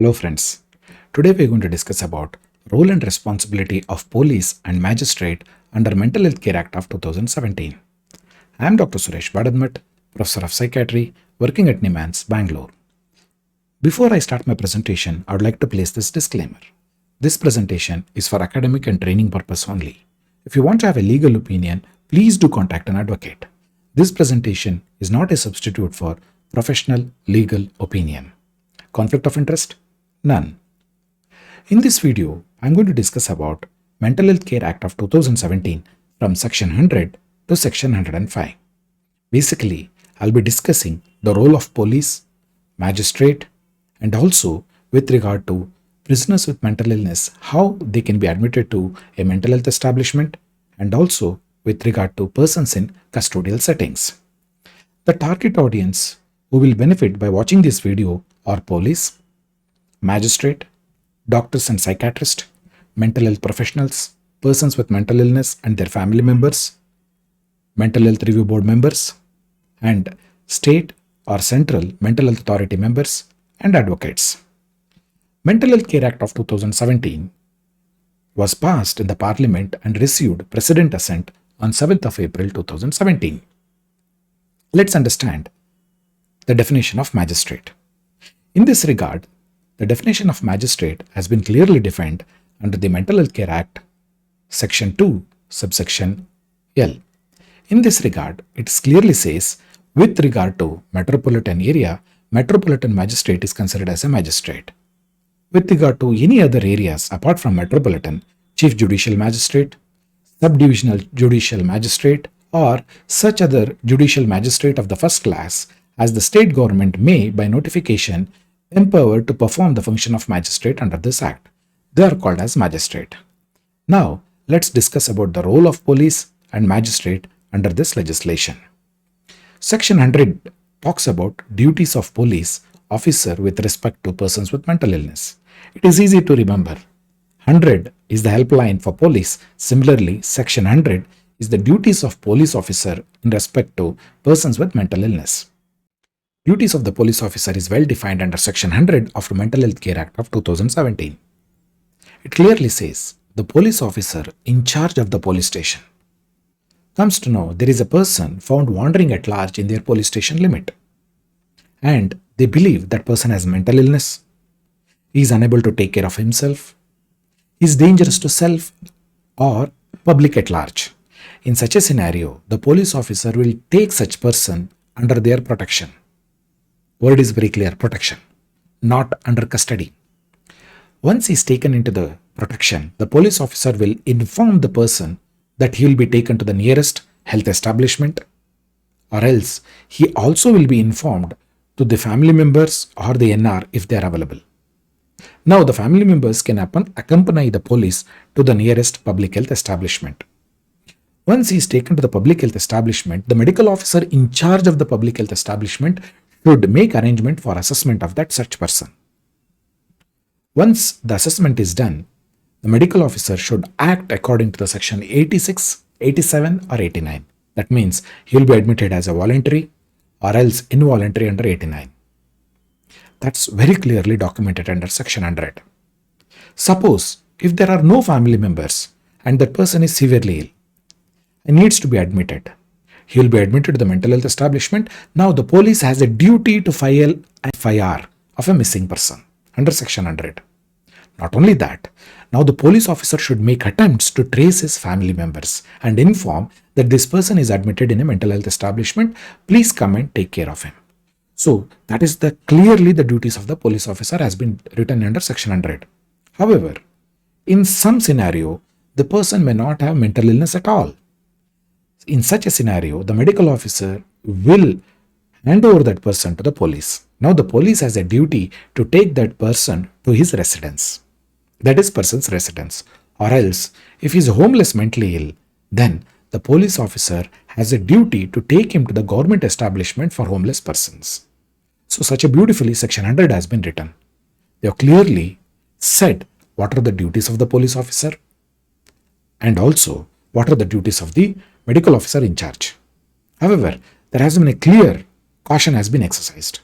Hello friends, today we are going to discuss about role and responsibility of police and magistrate under Mental Health Care Act of 2017. I am Dr. Suresh Bada, Professor of Psychiatry, working at NIMANS, Bangalore. Before I start my presentation, I would like to place this disclaimer. This presentation is for academic and training purpose only. If you want to have a legal opinion, please do contact an advocate. This presentation is not a substitute for professional legal opinion. Conflict of interest? None. In this video, I am going to discuss about Mental Health Care Act of 2017 from Section 100 to Section 105. Basically, I'll be discussing the role of police, magistrate, and also with regard to prisoners with mental illness, how they can be admitted to a mental health establishment, and also with regard to persons in custodial settings. The target audience who will benefit by watching this video are police, magistrate, doctors and psychiatrists, mental health professionals, persons with mental illness and their family members, mental health review board members, and state or central mental health authority members and advocates. Mental Health Care Act of 2017 was passed in the Parliament and received President Assent on 7th of April 2017. Let's understand the definition of magistrate. In this regard, the definition of magistrate has been clearly defined under the Mental Health Care Act, Section 2, subsection L. In this regard, it clearly says, with regard to metropolitan area, metropolitan magistrate is considered as a magistrate. With regard to any other areas apart from metropolitan, chief judicial magistrate, subdivisional judicial magistrate, or such other judicial magistrate of the first class as the state government may, by notification, empowered to perform the function of magistrate under this act. They are called as magistrate. Now, let's discuss about the role of police and magistrate under this legislation. Section 100 talks about duties of police officer with respect to persons with mental illness. It is easy to remember. 100 is the helpline for police. Similarly, Section 100 is the duties of police officer in respect to persons with mental illness. Duties of the police officer is well defined under Section 100 of the Mental Health Care Act of 2017. It clearly says the police officer in charge of the police station comes to know there is a person found wandering at large in their police station limit, and they believe that person has mental illness, he is unable to take care of himself, he is dangerous to self or public at large. In such a scenario, the police officer will take such person under their protection. Word is very clear, protection, not under custody. Once he is taken into the protection, the police officer will inform the person that he will be taken to the nearest health establishment, or else he also will be informed to the family members or the NR if they are available. Now the family members can accompany the police to the nearest public health establishment. Once he is taken to the public health establishment, the medical officer in charge of the public health establishment should make arrangement for assessment of that such person. Once the assessment is done, the medical officer should act according to the section 86, 87 or 89. That means he will be admitted as a voluntary or else involuntary under 89. That's very clearly documented under section 100. Suppose if there are no family members and that person is severely ill and needs to be admitted, he will be admitted to the mental health establishment. Now the police has a duty to file an FIR of a missing person under section 100. Not only that, now the police officer should make attempts to trace his family members and inform that this person is admitted in a mental health establishment. Please come and take care of him. So that is clearly the duties of the police officer has been written under section 100. However, in some scenario, the person may not have mental illness at all. In such a scenario, the medical officer will hand over that person to the police. Now the police has a duty to take that person to his residence. That is person's residence. Or else, if he is homeless mentally ill, then the police officer has a duty to take him to the government establishment for homeless persons. So such a beautifully section 100 has been written. They have clearly said what are the duties of the police officer and also what are the duties of the medical officer in charge. However, there has been a clear caution has been exercised.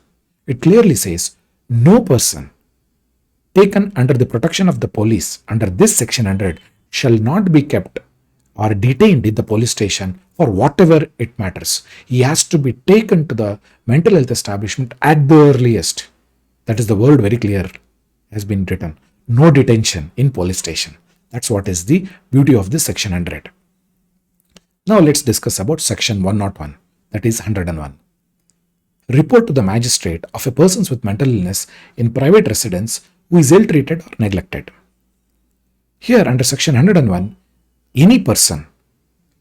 It clearly says no person taken under the protection of the police under this section 100 shall not be kept or detained in the police station for whatever it matters. He has to be taken to the mental health establishment at the earliest. That is the word very clear has been written. No detention in police station. That's what is the beauty of this section 100. Now let's discuss about section 101, that is 101. Report to the magistrate of a person with mental illness in private residence who is ill-treated or neglected. Here under section 101, any person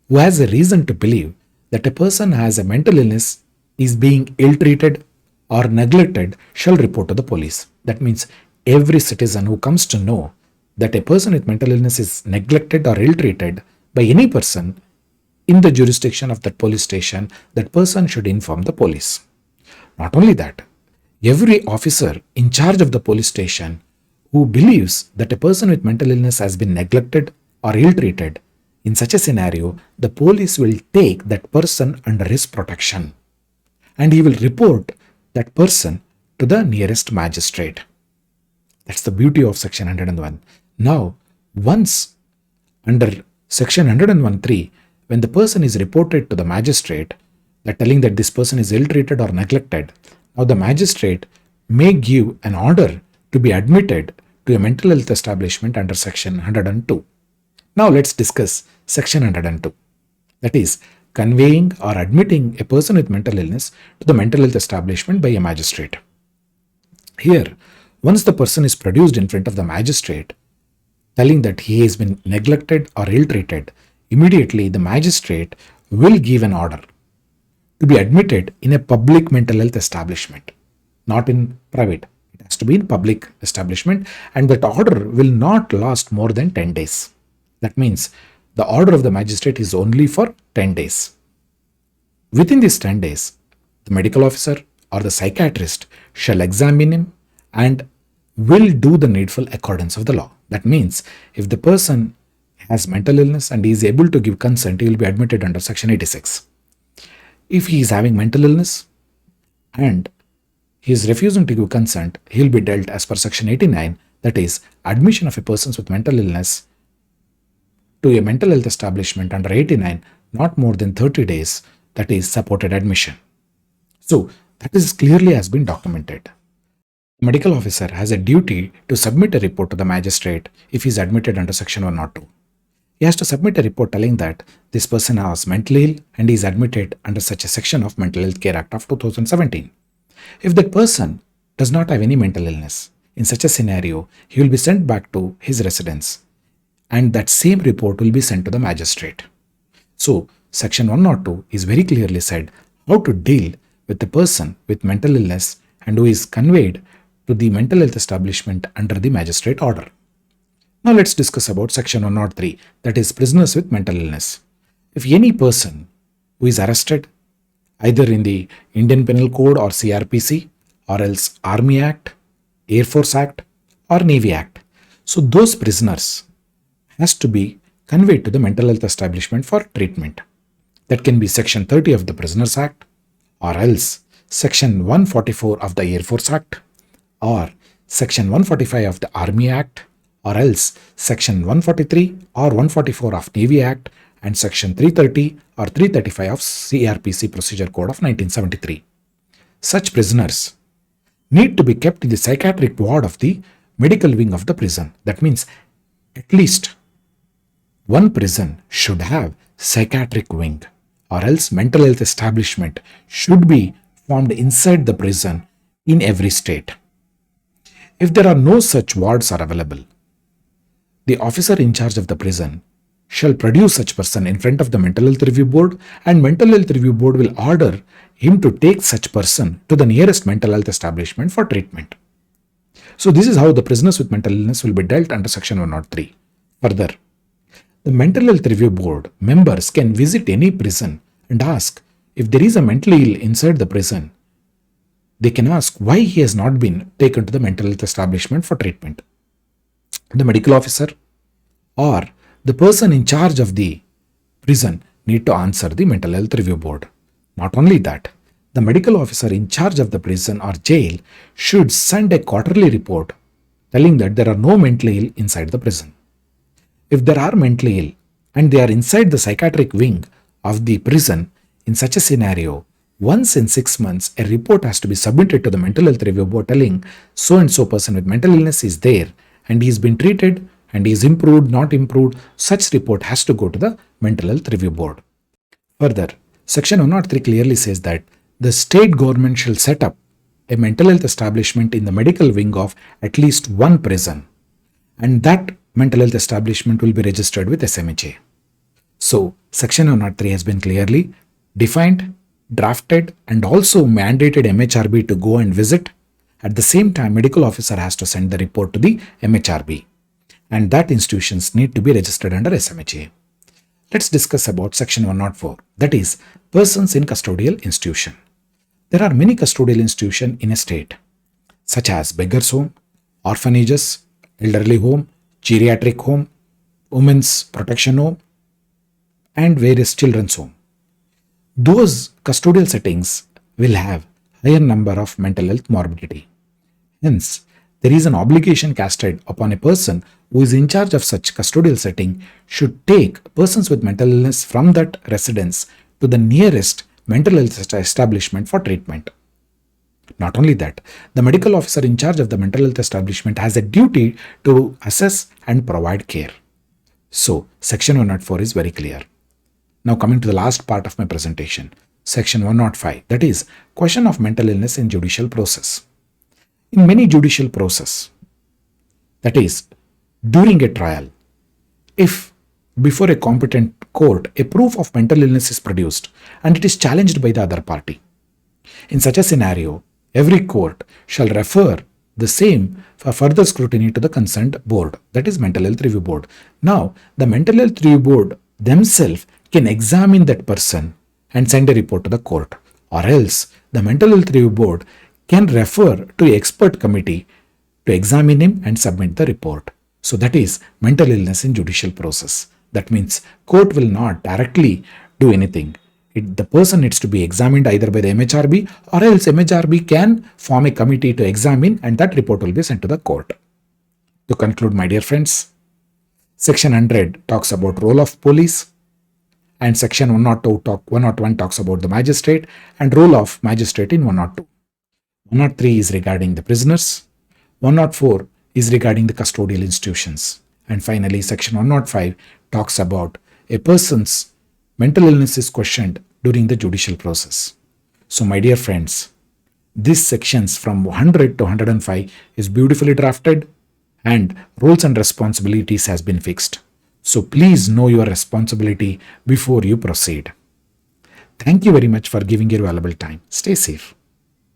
who has a reason to believe that a person has a mental illness is being ill-treated or neglected shall report to the police. That means every citizen who comes to know that a person with mental illness is neglected or ill-treated by any person in the jurisdiction of that police station, that person should inform the police. Not only that, every officer in charge of the police station who believes that a person with mental illness has been neglected or ill-treated, in such a scenario, the police will take that person under his protection and he will report that person to the nearest magistrate. That's the beauty of section 101. Now, once under section 101(3), when the person is reported to the magistrate, that telling that this person is ill-treated or neglected, now the magistrate may give an order to be admitted to a mental health establishment under section 102. Now let's discuss section 102. That is, conveying or admitting a person with mental illness to the mental health establishment by a magistrate. Here, once the person is produced in front of the magistrate, telling that he has been neglected or ill-treated, immediately the magistrate will give an order to be admitted in a public mental health establishment, not in private. It has to be in public establishment, and that order will not last more than 10 days. That means the order of the magistrate is only for 10 days. Within these 10 days, the medical officer or the psychiatrist shall examine him and will do the needful accordance of the law. That means if the person has mental illness and he is able to give consent, he will be admitted under section 86. If he is having mental illness and he is refusing to give consent, he will be dealt as per section 89, that is, admission of a person with mental illness to a mental health establishment under 89, not more than 30 days, that is, supported admission. So, that is clearly has been documented. The medical officer has a duty to submit a report to the magistrate if he is admitted under section 102. He has to submit a report telling that this person was mentally ill and is admitted under such a section of Mental Health Care Act of 2017. If that person does not have any mental illness, in such a scenario, he will be sent back to his residence and that same report will be sent to the magistrate. So, section 102 is very clearly said how to deal with the person with mental illness and who is conveyed to the mental health establishment under the magistrate order. Now let's discuss about section 103, that is prisoners with mental illness. If any person who is arrested either in the Indian Penal Code or CRPC or else Army Act, Air Force Act or Navy Act, so those prisoners has to be conveyed to the mental health establishment for treatment. That can be section 30 of the Prisoners Act or else section 144 of the Air Force Act or section 145 of the Army Act or else section 143 or 144 of Navy Act and section 330 or 335 of CRPC Procedure Code of 1973. Such prisoners need to be kept in the psychiatric ward of the medical wing of the prison. That means at least one prison should have psychiatric wing or else mental health establishment should be formed inside the prison in every state. If there are no such wards are available, the officer in charge of the prison shall produce such person in front of the Mental Health Review Board and Mental Health Review Board will order him to take such person to the nearest mental health establishment for treatment. So this is how the prisoners with mental illness will be dealt under section 103. Further, the Mental Health Review Board members can visit any prison and ask if there is a mentally ill inside the prison. They can ask why he has not been taken to the mental health establishment for treatment. The medical officer or the person in charge of the prison need to answer the Mental Health Review Board. Not only that, the medical officer in charge of the prison or jail should send a quarterly report telling that there are no mentally ill inside the prison. If there are mentally ill and they are inside the psychiatric wing of the prison, in such a scenario, once in 6 months, a report has to be submitted to the mental health review board telling so and so person with mental illness is there and he has been treated and he is improved, not improved. Such report has to go to the mental health review board. Further, Section 103 clearly says that the state government shall set up a mental health establishment in the medical wing of at least one prison, and that mental health establishment will be registered with SMHA. So, Section 103 has been clearly defined, drafted, and also mandated MHRB to go and visit. At the same time, medical officer has to send the report to the MHRB, and that institutions need to be registered under SMHA. Let's discuss about Section 104, that is, persons in custodial institution. There are many custodial institutions in a state, such as beggars' home, orphanages, elderly home, geriatric home, women's protection home, and various children's home. Those custodial settings will have higher number of mental health morbidity. Hence, there is an obligation casted upon a person who is in charge of such custodial setting should take persons with mental illness from that residence to the nearest mental health establishment for treatment. Not only that, the medical officer in charge of the mental health establishment has a duty to assess and provide care. So, Section 104 is very clear. Now coming to the last part of my presentation, Section 105, that is, question of mental illness in judicial process. In many judicial process, that is, during a trial, if before a competent court a proof of mental illness is produced and it is challenged by the other party, in such a scenario, every court shall refer the same for further scrutiny to the concerned board, that is mental health review board. Now, the mental health review board themselves can examine that person and send a report to the court, or else the mental health review board can refer to an expert committee to examine him and submit the report. So that is mental illness in judicial process. That means court will not directly do anything. The person needs to be examined either by the MHRB or else MHRB can form a committee to examine and that report will be sent to the court. To conclude, my dear friends, Section 100 talks about role of police and Section 101 talks about the magistrate and role of magistrate in 102. 103 is regarding the prisoners, 104 is regarding the custodial institutions, and finally Section 105 talks about a person's mental illness is questioned during the judicial process. So my dear friends, these sections from 100 to 105 is beautifully drafted and roles and responsibilities has been fixed. So please know your responsibility before you proceed. Thank you very much for giving your valuable time. Stay safe.